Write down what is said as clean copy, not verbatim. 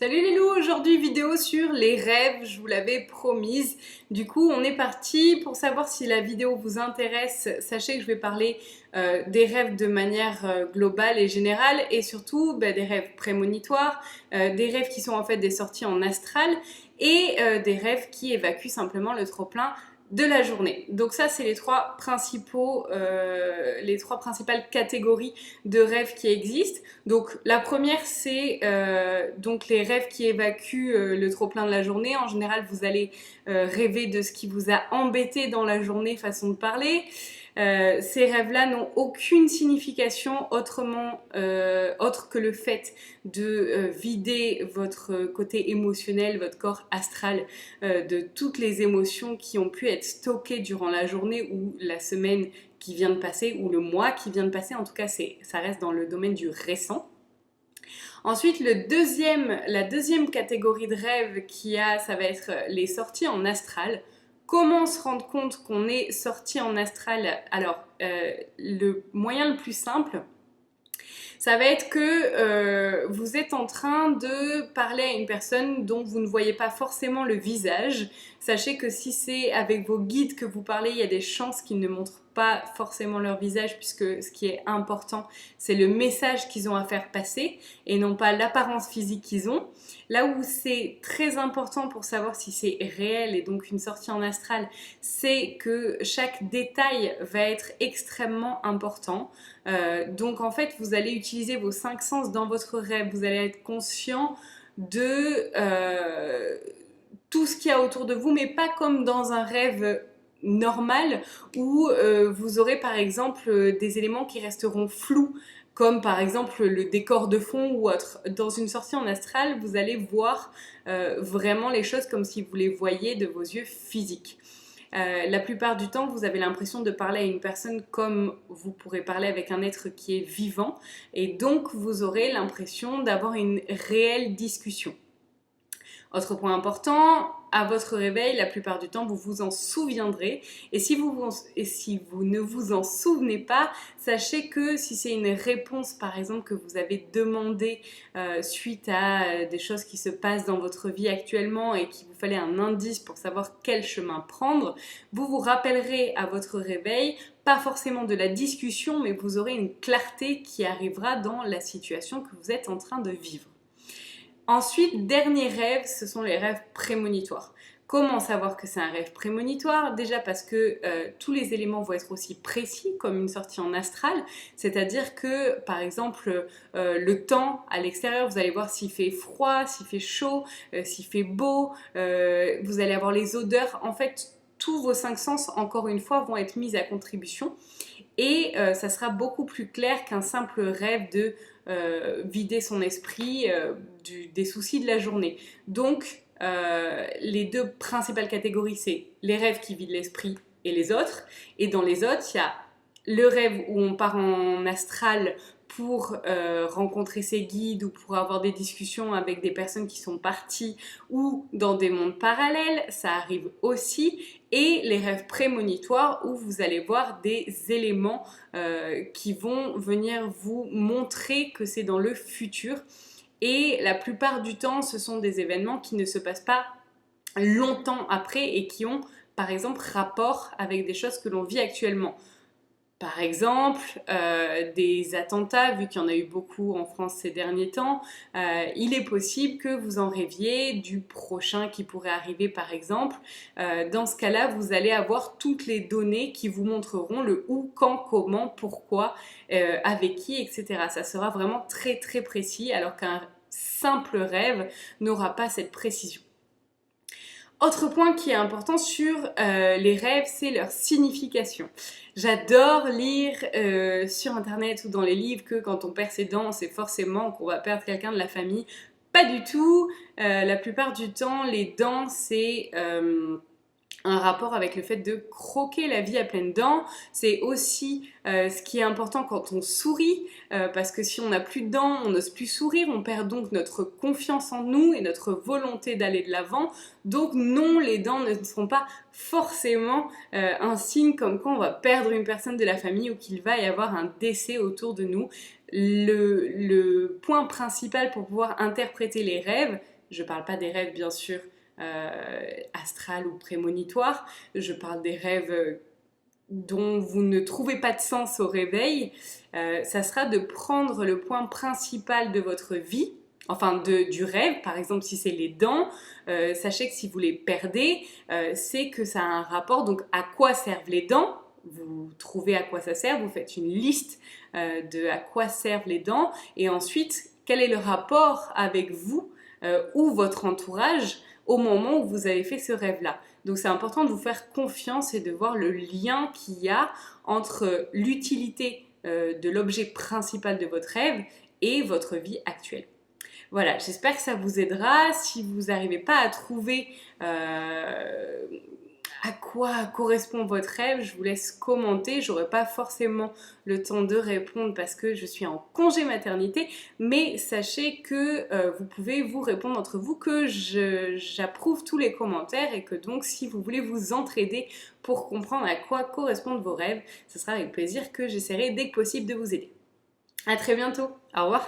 Salut les loups, aujourd'hui vidéo sur les rêves, je vous l'avais promise. Du coup, on est parti. Pour savoir si la vidéo vous intéresse, sachez que je vais parler des rêves de manière globale et générale et surtout des rêves prémonitoires, des rêves qui sont en fait des sorties en astral et des rêves qui évacuent simplement le trop-plein de la journée. Donc ça, c'est les trois principales catégories de rêves qui existent. Donc la première, c'est donc les rêves qui évacuent le trop-plein de la journée. En général, vous allez rêver de ce qui vous a embêté dans la journée, façon de parler. Ces rêves-là n'ont aucune signification autre que le fait de vider votre côté émotionnel, votre corps astral de toutes les émotions qui ont pu être stockées durant la journée ou la semaine qui vient de passer ou le mois qui vient de passer. En tout cas, ça reste dans le domaine du récent. Ensuite, la deuxième catégorie de rêve ça va être les sorties en astral. Comment se rendre compte qu'on est sorti en astral? Alors, le moyen le plus simple, ça va être que vous êtes en train de parler à une personne dont vous ne voyez pas forcément le visage. Sachez que si c'est avec vos guides que vous parlez, il y a des chances qu'ils ne montrent pas forcément leur visage, puisque ce qui est important, c'est le message qu'ils ont à faire passer et non pas l'apparence physique qu'ils ont. Là où c'est très important pour savoir si c'est réel et donc une sortie en astral, c'est que chaque détail va être extrêmement important. Donc en fait, vous allez utiliser vos 5 sens dans votre rêve. Vous allez être conscient de tout ce qu'il y a autour de vous, mais pas comme dans un rêve normal où vous aurez par exemple des éléments qui resteront flous, comme par exemple le décor de fond ou autre. Dans une sortie en astral, vous allez voir vraiment les choses comme si vous les voyiez de vos yeux physiques. La plupart du temps, vous avez l'impression de parler à une personne comme vous pourrez parler avec un être qui est vivant, et donc vous aurez l'impression d'avoir une réelle discussion. Autre point important, à votre réveil, la plupart du temps, vous vous en souviendrez. Et si vous ne vous en souvenez pas, sachez que si c'est une réponse, par exemple, que vous avez demandée suite à des choses qui se passent dans votre vie actuellement et qu'il vous fallait un indice pour savoir quel chemin prendre, vous vous rappellerez à votre réveil, pas forcément de la discussion, mais vous aurez une clarté qui arrivera dans la situation que vous êtes en train de vivre. Ensuite, dernier rêve, ce sont les rêves prémonitoires. Comment savoir que c'est un rêve prémonitoire? Déjà parce que tous les éléments vont être aussi précis comme une sortie en astral, c'est-à-dire que par exemple le temps à l'extérieur, vous allez voir s'il fait froid, s'il fait chaud, s'il fait beau, vous allez avoir les odeurs. En fait, tous vos 5 sens, encore une fois, vont être mis à contribution. Et ça sera beaucoup plus clair qu'un simple rêve de vider son esprit des soucis de la journée. Donc, les deux principales catégories, c'est les rêves qui vident l'esprit et les autres. Et dans les autres, il y a le rêve où on part en astral pour rencontrer ses guides ou pour avoir des discussions avec des personnes qui sont parties ou dans des mondes parallèles, ça arrive aussi. Et les rêves prémonitoires où vous allez voir des éléments qui vont venir vous montrer que c'est dans le futur. Et la plupart du temps, ce sont des événements qui ne se passent pas longtemps après et qui ont par exemple rapport avec des choses que l'on vit actuellement. Par exemple, des attentats, vu qu'il y en a eu beaucoup en France ces derniers temps, il est possible que vous en rêviez du prochain qui pourrait arriver par exemple. Dans ce cas-là, vous allez avoir toutes les données qui vous montreront le où, quand, comment, pourquoi, avec qui, etc. Ça sera vraiment très très précis, alors qu'un simple rêve n'aura pas cette précision. Autre point qui est important sur les rêves, c'est leur signification. J'adore lire sur internet ou dans les livres que quand on perd ses dents, c'est forcément qu'on va perdre quelqu'un de la famille. Pas du tout. La plupart du temps, les dents, c'est un rapport avec le fait de croquer la vie à pleines dents. C'est aussi ce qui est important quand on sourit, parce que si on n'a plus de dents, on n'ose plus sourire, on perd donc notre confiance en nous et notre volonté d'aller de l'avant. Donc non, les dents ne seront pas forcément un signe comme quoi on va perdre une personne de la famille ou qu'il va y avoir un décès autour de nous. le point principal pour pouvoir interpréter les rêves, je ne parle pas des rêves bien sûr astrales ou prémonitoires, je parle des rêves dont vous ne trouvez pas de sens au réveil, ça sera de prendre le point principal de votre vie, enfin du rêve, par exemple si c'est les dents, sachez que si vous les perdez, c'est que ça a un rapport, donc à quoi servent les dents, vous trouvez à quoi ça sert, vous faites une liste de à quoi servent les dents, et ensuite quel est le rapport avec vous ou votre entourage au moment où vous avez fait ce rêve-là. Donc c'est important de vous faire confiance et de voir le lien qu'il y a entre l'utilité de l'objet principal de votre rêve et votre vie actuelle. Voilà, j'espère que ça vous aidera. Si vous n'arrivez pas à trouver à quoi correspond votre rêve, je vous laisse commenter. J'aurai pas forcément le temps de répondre parce que je suis en congé maternité, mais sachez que vous pouvez vous répondre entre vous, que j'approuve tous les commentaires et que donc si vous voulez vous entraider pour comprendre à quoi correspondent vos rêves, ce sera avec plaisir que j'essaierai dès que possible de vous aider. À très bientôt, au revoir.